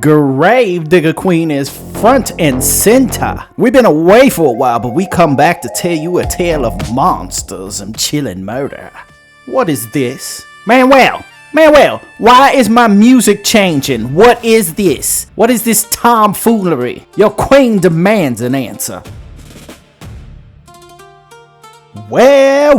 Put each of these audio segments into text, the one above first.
Grave Digger Queen is front and center. We've been away for a while, but we come back to tell you a tale of monsters and chilling murder. What is this? Manuel, why is my music changing? What is this? What is this tomfoolery? Your queen demands an answer. Well,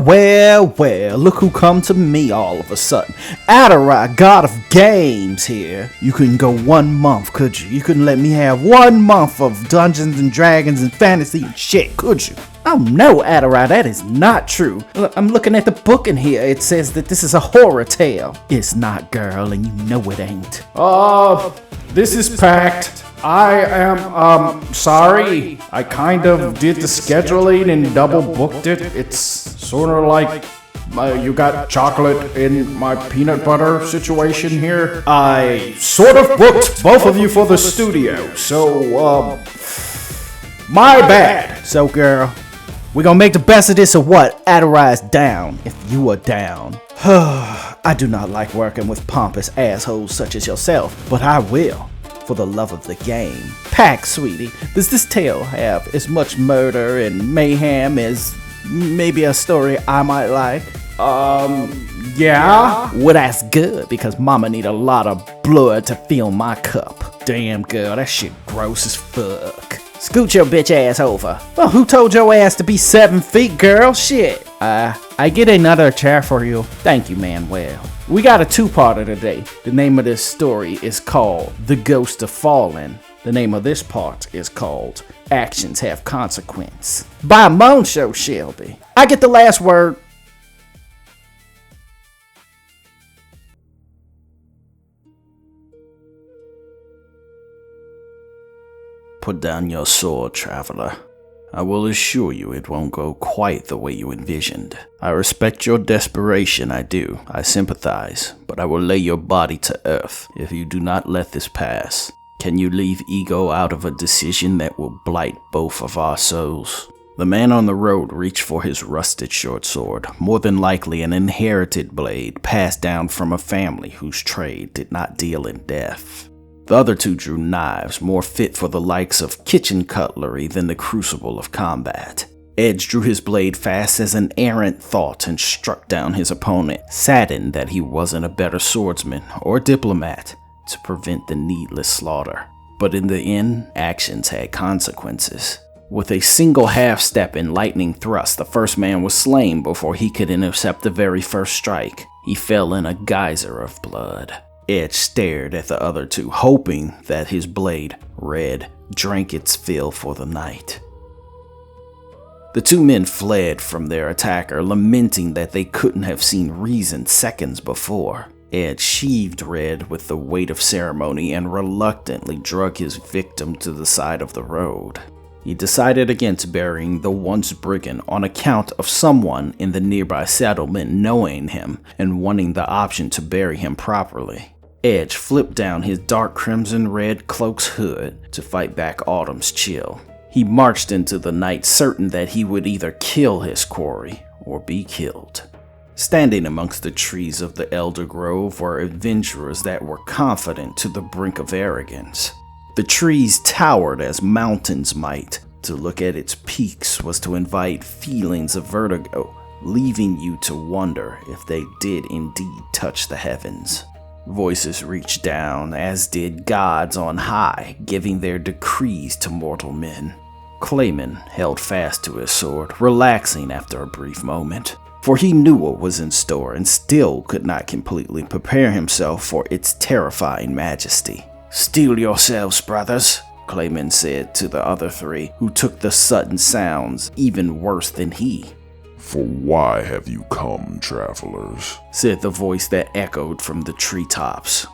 look who come to me all of a sudden. Adderall, god of games here. You couldn't go 1 month, could you? You couldn't let me have 1 month of Dungeons and Dragons and fantasy and shit, could you? Oh no, Adderall, that is not true. I'm looking at the book in here. It says that this is a horror tale. It's not, girl, and you know it ain't. This is packed. I am, sorry. I kind of did the scheduling and double booked it. It's sort of like you got chocolate in my peanut butter situation here. I sort of booked both of you for the studio, so, my bad. So, girl, we're gonna make the best of this or what? Adderall is down, if you are down. I do not like working with pompous assholes such as yourself, but I will. For the love of the game. Pack, sweetie, does this tale have as much murder and mayhem as maybe a story I might like? Yeah? Well, that's good, because mama need a lot of blood to fill my cup. Damn, girl, that shit gross as fuck. Scoot your bitch ass over. Well, who told your ass to be 7 feet, girl? Shit. I get another chair for you. Thank you, Manuel. We got a 2-parter today. The name of this story is called The Ghost of Fallen. The name of this part is called Actions Have Consequence. By Montsho, Shelby. I get the last word. Put down your sword, traveler. I will assure you it won't go quite the way you envisioned. I respect your desperation, I do. I sympathize, but I will lay your body to earth if you do not let this pass. Can you leave ego out of a decision that will blight both of our souls? The man on the road reached for his rusted short sword, more than likely an inherited blade passed down from a family whose trade did not deal in death. The other two drew knives, more fit for the likes of kitchen cutlery than the crucible of combat. Edge drew his blade fast as an errant thought and struck down his opponent, saddened that he wasn't a better swordsman or diplomat to prevent the needless slaughter. But in the end, actions had consequences. With a single half-step and lightning thrust, the first man was slain before he could intercept the very first strike. He fell in a geyser of blood. Edge stared at the other two, hoping that his blade, red, drank its fill for the night. The two men fled from their attacker, lamenting that they couldn't have seen reason seconds before. Edge sheathed Red with the weight of ceremony and reluctantly drug his victim to the side of the road. He decided against burying the once brigand on account of someone in the nearby settlement knowing him and wanting the option to bury him properly. Edge flipped down his dark crimson-red cloak's hood to fight back autumn's chill. He marched into the night certain that he would either kill his quarry or be killed. Standing amongst the trees of the Elder Grove were adventurers that were confident to the brink of arrogance. The trees towered as mountains might. To look at its peaks was to invite feelings of vertigo, leaving you to wonder if they did indeed touch the heavens. Voices reached down, as did gods on high, giving their decrees to mortal men. Clayman held fast to his sword, relaxing after a brief moment, for he knew what was in store and still could not completely prepare himself for its terrifying majesty. "Steel yourselves, brothers," Clayman said to the other three, who took the sudden sounds even worse than he. "For why have you come, travelers?" said the voice that echoed from the treetops.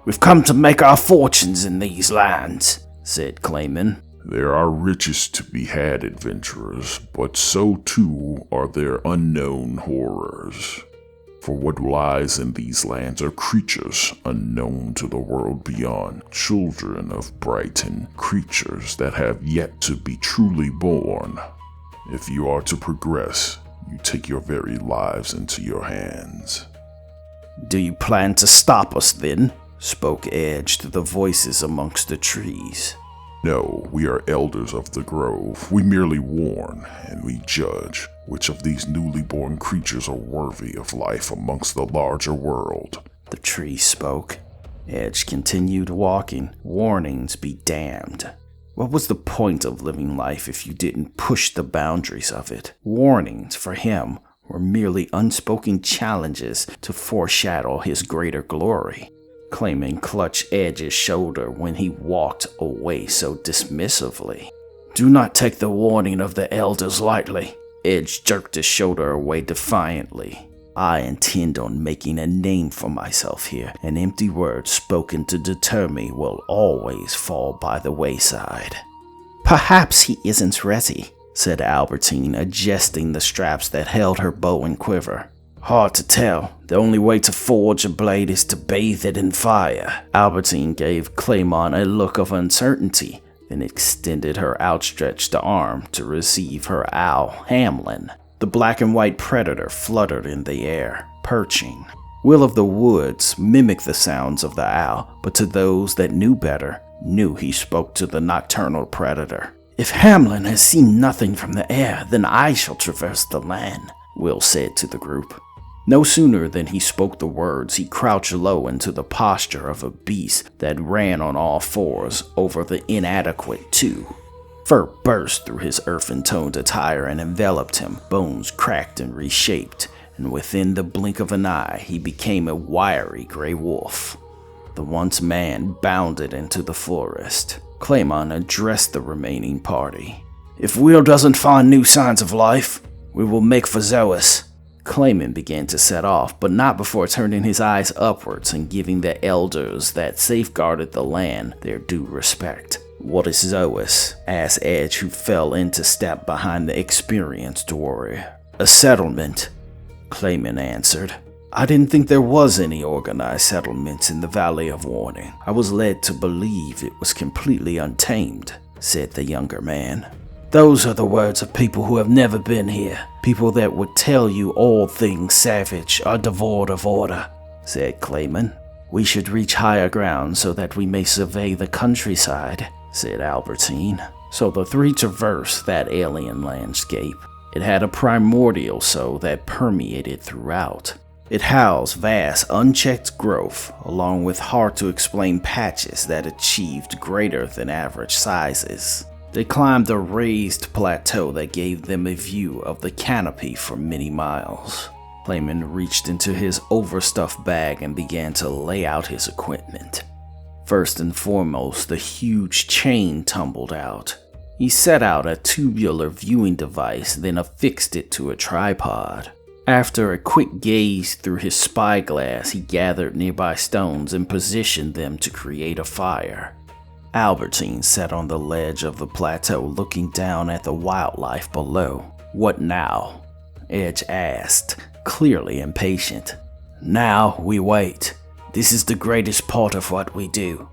"We've come to make our fortunes in these lands," said Clayman. "There are riches to be had, adventurers, but so too are there unknown horrors. For what lies in these lands are creatures unknown to the world beyond, children of Brighton, creatures that have yet to be truly born. If you are to progress, you take your very lives into your hands." "Do you plan to stop us then?" spoke Edge to the voices amongst the trees. No, we are elders of the grove. We merely warn, and we judge which of these newly born creatures are worthy of life amongst the larger world. The tree spoke. Edge continued walking. Warnings be damned. What was the point of living life if you didn't push the boundaries of it? Warnings, for him, were merely unspoken challenges to foreshadow his greater glory. Clayman clutched Edge's shoulder when he walked away so dismissively. Do not take the warning of the elders lightly. Edge jerked his shoulder away defiantly. I intend on making a name for myself here. An empty word spoken to deter me will always fall by the wayside. Perhaps he isn't ready, said Albertine, adjusting the straps that held her bow and quiver. Hard to tell. The only way to forge a blade is to bathe it in fire. Albertine gave Claymon a look of uncertainty, then extended her outstretched arm to receive her owl, Hamlin. The black and white predator fluttered in the air, perching. Will of the Woods mimicked the sounds of the owl, but to those that knew better, knew he spoke to the nocturnal predator. If Hamlin has seen nothing from the air, then I shall traverse the land, Will said to the group. No sooner than he spoke the words, he crouched low into the posture of a beast that ran on all fours over the inadequate two. Fur burst through his earthen-toned attire and enveloped him. Bones cracked and reshaped, and within the blink of an eye, he became a wiry gray wolf. The once man bounded into the forest. Claymon addressed the remaining party. If Will doesn't find new signs of life, we will make for Zoas. Clayman began to set off, but not before turning his eyes upwards and giving the elders that safeguarded the land their due respect. What is Zoas? Asked Edge, who fell into step behind the experienced warrior. A settlement, Clayman answered. I didn't think there was any organized settlements in the Valley of Warning. I was led to believe it was completely untamed, said the younger man. Those are the words of people who have never been here. People that would tell you all things savage are devoid of order, said Clayman. We should reach higher ground so that we may survey the countryside, said Albertine. So the three traversed that alien landscape. It had a primordial soul that permeated throughout. It housed vast, unchecked growth, along with hard-to-explain patches that achieved greater than average sizes. They climbed a raised plateau that gave them a view of the canopy for many miles. Clayman reached into his overstuffed bag and began to lay out his equipment. First and foremost, the huge chain tumbled out. He set out a tubular viewing device, then affixed it to a tripod. After a quick gaze through his spyglass, he gathered nearby stones and positioned them to create a fire. Albertine sat on the ledge of the plateau looking down at the wildlife below. What now? Edge asked, clearly impatient. Now we wait. This is the greatest part of what we do,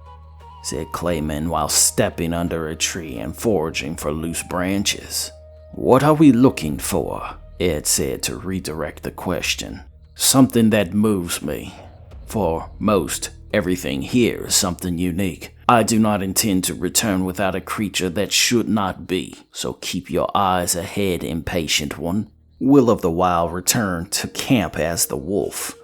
said Clayman while stepping under a tree and foraging for loose branches. What are we looking for? Ed said to redirect the question. Something that moves me. For most, everything here is something unique. I do not intend to return without a creature that should not be, so keep your eyes ahead, impatient one. Will of the Wild returned to camp as the wolf.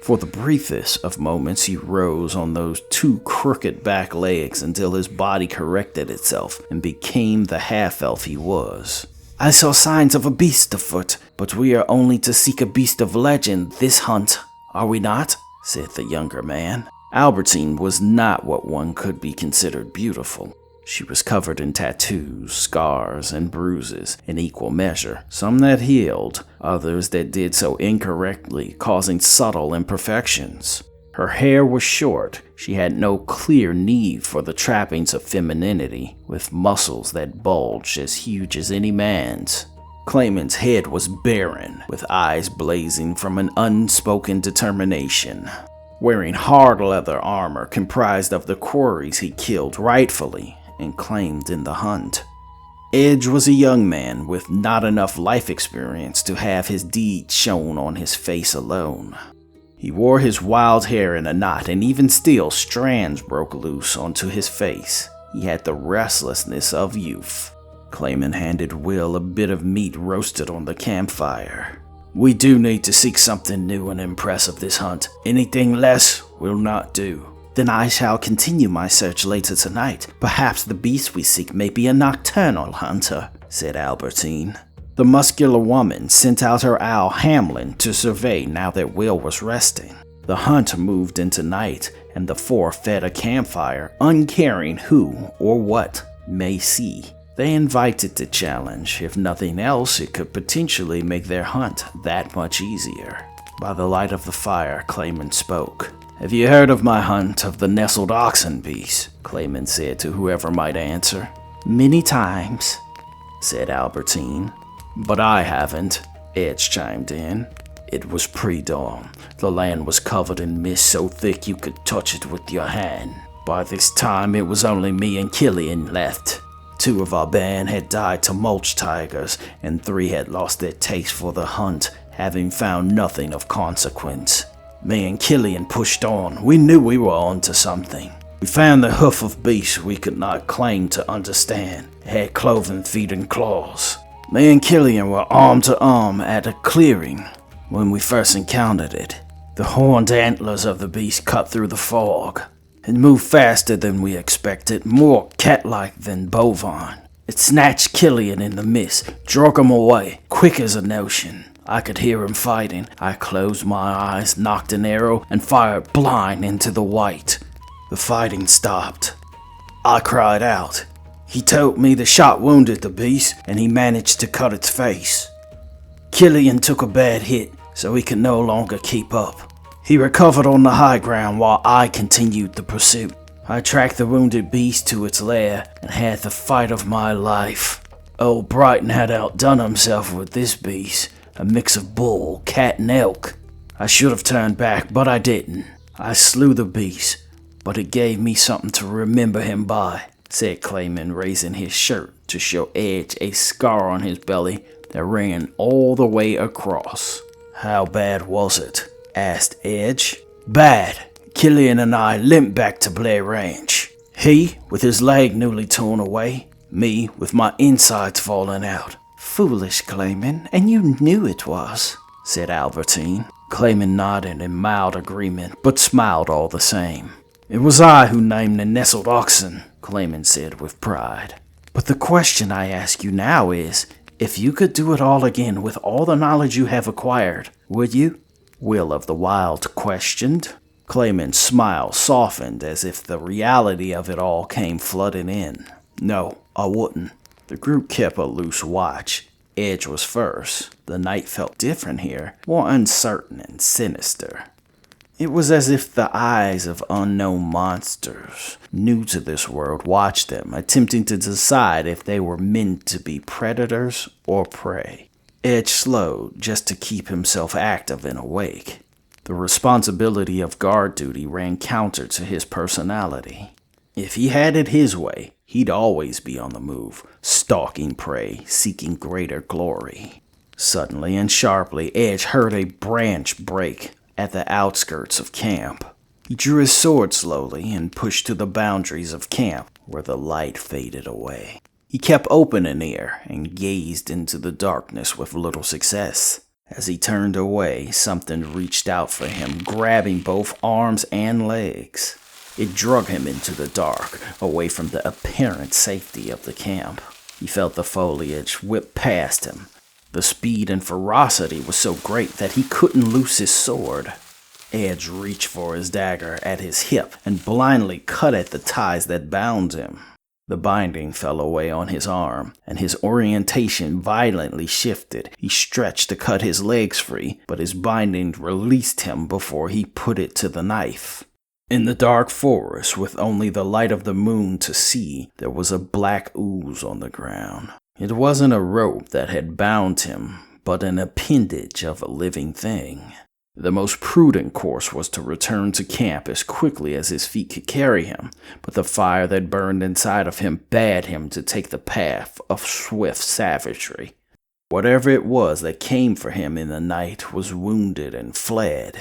For the briefest of moments he rose on those two crooked back legs until his body corrected itself and became the half-elf he was. I saw signs of a beast afoot, but we are only to seek a beast of legend this hunt, are we not? Said the younger man. Albertine was not what one could be considered beautiful. She was covered in tattoos, scars, and bruises in equal measure, some that healed, others that did so incorrectly, causing subtle imperfections. Her hair was short. She had no clear need for the trappings of femininity, with muscles that bulged as huge as any man's. Clayman's head was barren, with eyes blazing from an unspoken determination. Wearing hard leather armor comprised of the quarries he killed rightfully and claimed in the hunt. Edge was a young man with not enough life experience to have his deeds shown on his face alone. He wore his wild hair in a knot, and even still strands broke loose onto his face. He had the restlessness of youth. Clayman handed Will a bit of meat roasted on the campfire. "We do need to seek something new and impressive this hunt. Anything less will not do." "Then I shall continue my search later tonight. Perhaps the beast we seek may be a nocturnal hunter," said Albertine. The muscular woman sent out her owl Hamlin to survey now that Will was resting. The hunt moved into night, and the four fed a campfire, uncaring who or what may see. They invited the challenge. If nothing else, it could potentially make their hunt that much easier. By the light of the fire, Clayman spoke. "Have you heard of my hunt of the nestled oxen beast?" Clayman said to whoever might answer. "Many times," said Albertine. "But I haven't," Edge chimed in. It was pre-dawn. The land was covered in mist so thick you could touch it with your hand. By this time, it was only me and Killian left. 2 of our band had died to mulch tigers, and 3 had lost their taste for the hunt, having found nothing of consequence. Me and Killian pushed on. We knew we were on to something. We found the hoof of beast we could not claim to understand. It had cloven feet and claws. Me and Killian were arm to arm at a clearing when we first encountered it. The horned antlers of the beast cut through the fog. It moved faster than we expected, more cat-like than bovine. It snatched Killian in the mist, drug him away, quick as a notion. I could hear him fighting. I closed my eyes, knocked an arrow, and fired blind into the white. The fighting stopped. I cried out. He told me the shot wounded the beast, and he managed to cut its face. Killian took a bad hit, so he could no longer keep up. He recovered on the high ground while I continued the pursuit. I tracked the wounded beast to its lair and had the fight of my life. Old Brighton had outdone himself with this beast, a mix of bull, cat, and elk. I should have turned back, but I didn't. I slew the beast, but it gave me something to remember him by, said Clayman, raising his shirt to show Edge a scar on his belly that ran all the way across. How bad was it? Asked Edge. Bad. Killian and I limped back to Blair Ranch. He, with his leg newly torn away. Me, with my insides falling out. "Foolish, Clayman, and you knew it was," said Albertine. Clayman nodded in mild agreement, but smiled all the same. It was I who named the nestled oxen, Clayman said with pride. But the question I ask you now is, if you could do it all again with all the knowledge you have acquired, would you? Will of the Wild questioned. Clayman's smile softened as if the reality of it all came flooding in. No, I wouldn't. The group kept a loose watch. Edge was first. The night felt different here, more uncertain and sinister. It was as if the eyes of unknown monsters, new to this world, watched them, attempting to decide if they were meant to be predators or prey. Edge slowed just to keep himself active and awake. The responsibility of guard duty ran counter to his personality. If he had it his way, he'd always be on the move, stalking prey, seeking greater glory. Suddenly and sharply, Edge heard a branch break at the outskirts of camp. He drew his sword slowly and pushed to the boundaries of camp, where the light faded away. He kept open an ear and gazed into the darkness with little success. As he turned away, something reached out for him, grabbing both arms and legs. It drug him into the dark, away from the apparent safety of the camp. He felt the foliage whip past him. The speed and ferocity was so great that he couldn't loose his sword. Edge reached for his dagger at his hip and blindly cut at the ties that bound him. The binding fell away on his arm, and his orientation violently shifted. He stretched to cut his legs free, but his binding released him before he put it to the knife. In the dark forest, with only the light of the moon to see, there was a black ooze on the ground. It wasn't a rope that had bound him, but an appendage of a living thing. The most prudent course was to return to camp as quickly as his feet could carry him, but the fire that burned inside of him bade him to take the path of swift savagery. Whatever it was that came for him in the night was wounded and fled.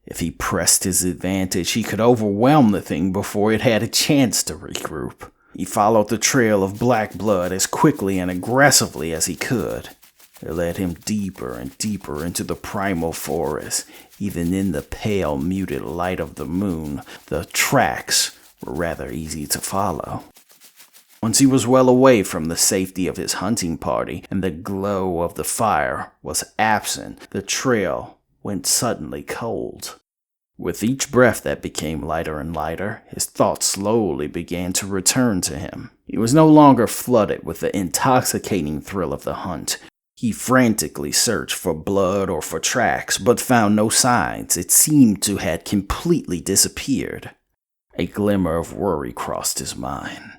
If he pressed his advantage, he could overwhelm the thing before it had a chance to regroup. He followed the trail of black blood as quickly and aggressively as he could. It led him deeper and deeper into the primal forest. Even in the pale, muted light of the moon, the tracks were rather easy to follow. Once he was well away from the safety of his hunting party and the glow of the fire was absent, the trail went suddenly cold. With each breath that became lighter and lighter, his thoughts slowly began to return to him. He was no longer flooded with the intoxicating thrill of the hunt. He frantically searched for blood or for tracks, but found no signs. It seemed to have completely disappeared. A glimmer of worry crossed his mind.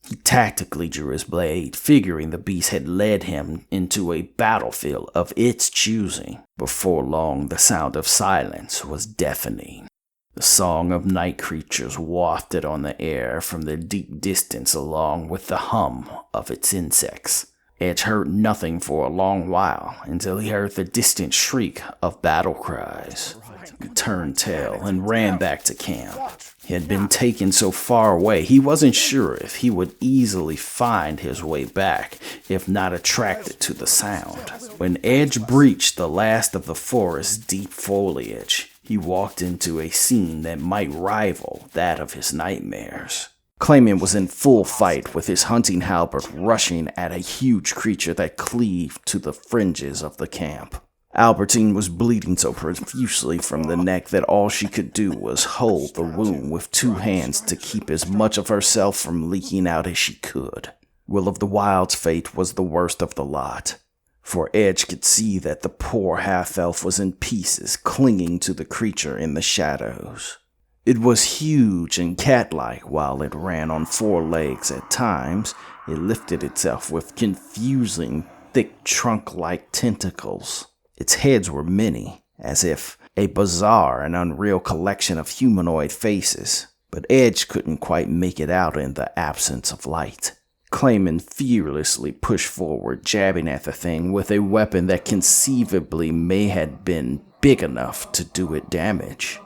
He tactically drew his blade, figuring the beast had led him into a battlefield of its choosing. Before long, the sound of silence was deafening. The song of night creatures wafted on the air from the deep distance along with the hum of its insects. Edge heard nothing for a long while until he heard the distant shriek of battle cries. He turned tail and ran back to camp. He had been taken so far away, he wasn't sure if he would easily find his way back, if not attracted to the sound. When Edge breached the last of the forest's deep foliage, he walked into a scene that might rival that of his nightmares. Clayman was in full fight with his hunting halberd rushing at a huge creature that cleaved to the fringes of the camp. Albertine was bleeding so profusely from the neck that all she could do was hold the wound with two hands to keep as much of herself from leaking out as she could. Will of the Wild's fate was the worst of the lot, for Edge could see that the poor half-elf was in pieces, clinging to the creature in the shadows. It was huge and cat-like while it ran on four legs at times. It lifted itself with confusing, thick trunk-like tentacles. Its heads were many, as if a bizarre and unreal collection of humanoid faces, but Edge couldn't quite make it out in the absence of light. Clayman fearlessly pushed forward, jabbing at the thing with a weapon that conceivably may have been big enough to do it damage.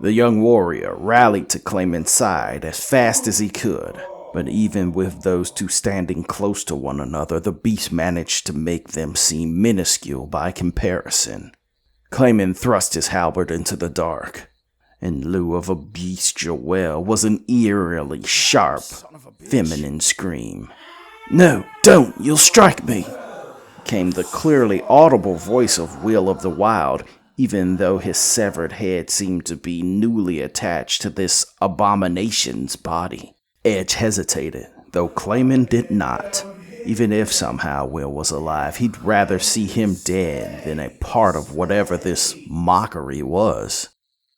The young warrior rallied to Clayman's side as fast as he could, but even with those two standing close to one another, the beast managed to make them seem minuscule by comparison. Clayman thrust his halberd into the dark. In lieu of a bestial wail was an eerily sharp, feminine scream. "No, don't! You'll strike me!" came the clearly audible voice of Will of the Wild, even though his severed head seemed to be newly attached to this abomination's body. Edge hesitated, though Clayman did not. Even if somehow Will was alive, he'd rather see him dead than a part of whatever this mockery was.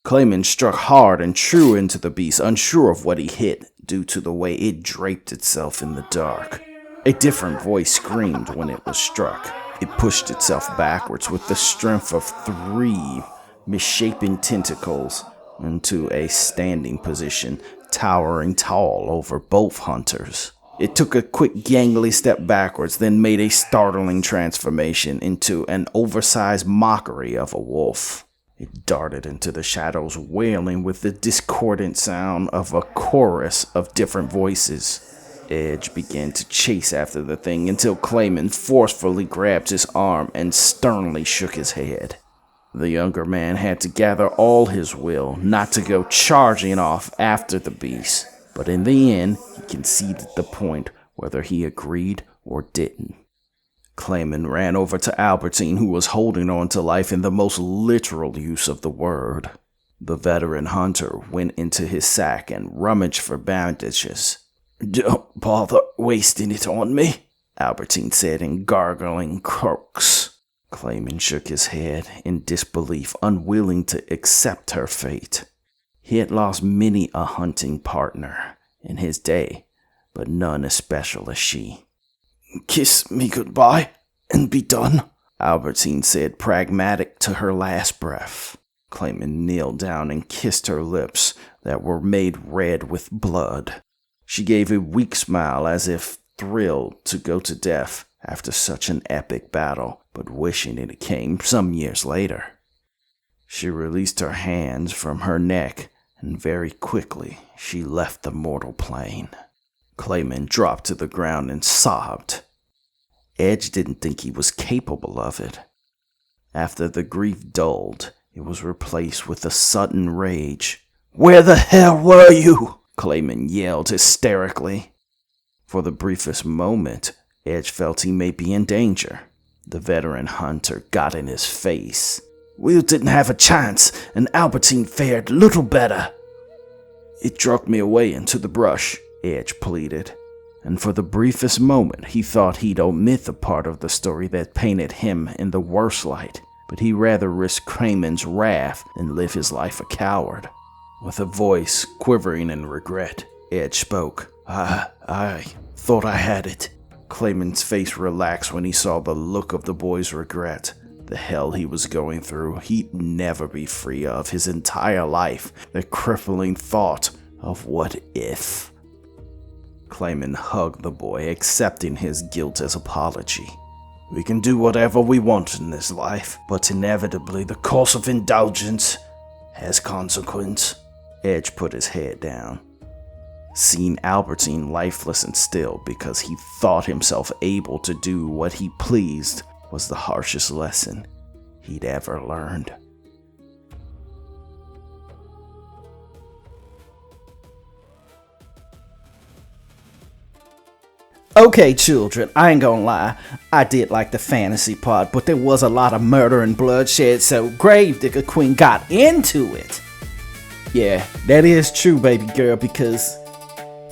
Clayman struck hard and true into the beast, unsure of what he hit due to the way it draped itself in the dark. A different voice screamed when it was struck. It pushed itself backwards with the strength of 3 misshapen tentacles into a standing position, towering tall over both hunters. It took a quick gangly step backwards, then made a startling transformation into an oversized mockery of a wolf. It darted into the shadows, wailing with the discordant sound of a chorus of different voices. Edge began to chase after the thing until Clayman forcefully grabbed his arm and sternly shook his head. The younger man had to gather all his will not to go charging off after the beast, but in the end, he conceded the point whether he agreed or didn't. Clayman ran over to Albertine, who was holding on to life in the most literal use of the word. The veteran hunter went into his sack and rummaged for bandages. "Don't bother wasting it on me," Albertine said in gargling croaks. Clayman shook his head in disbelief, unwilling to accept her fate. He had lost many a hunting partner in his day, but none as special as she. "Kiss me goodbye and be done," Albertine said, pragmatic to her last breath. Clayman kneeled down and kissed her lips that were made red with blood. She gave a weak smile as if thrilled to go to death after such an epic battle, but wishing it came some years later. She released her hands from her neck, and very quickly she left the mortal plane. Clayman dropped to the ground and sobbed. Edge didn't think he was capable of it. After the grief dulled, it was replaced with a sudden rage. "Where the hell were you?" Clayman yelled hysterically. For the briefest moment, Edge felt he may be in danger. The veteran hunter got in his face. "Will didn't have a chance, and Albertine fared little better." "It drugged me away into the brush," Edge pleaded. And for the briefest moment, he thought he'd omit the part of the story that painted him in the worst light. But he'd rather risk Clayman's wrath than live his life a coward. With a voice quivering in regret, Edge spoke. I thought I had it." Clayman's face relaxed when he saw the look of the boy's regret. The hell he was going through, he'd never be free of his entire life. The crippling thought of what if. Clayman hugged the boy, accepting his guilt as apology. "We can do whatever we want in this life, but inevitably the course of indulgence has consequence." Edge put his head down. Seeing Albertine lifeless and still because he thought himself able to do what he pleased was the harshest lesson he'd ever learned. Okay, children, I ain't gonna lie. I did like the fantasy part, but there was a lot of murder and bloodshed, so Gravedigger Queen got into it. Yeah, that is true, baby girl, because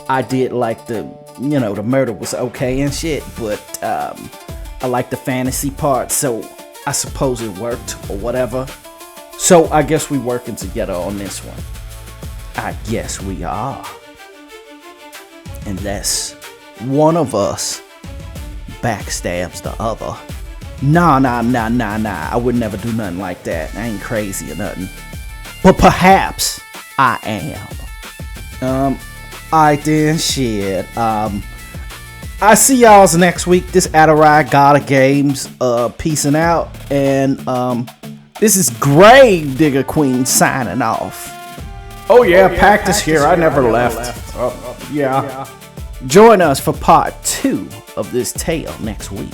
I did like the murder was okay and shit, but I like the fantasy part, so I suppose it worked or whatever. So I guess we working together on this one. I guess we are. Unless one of us backstabs the other. Nah. I would never do nothing like that. I ain't crazy or nothing. But perhaps I am. Alright then, shit. I see y'all's next week. This Adderall God of Games, peacing out. And, this is Gravedigger Queen signing off. Oh yeah, Pact is here. I never left. Yeah. Join us for part 2 of this tale next week.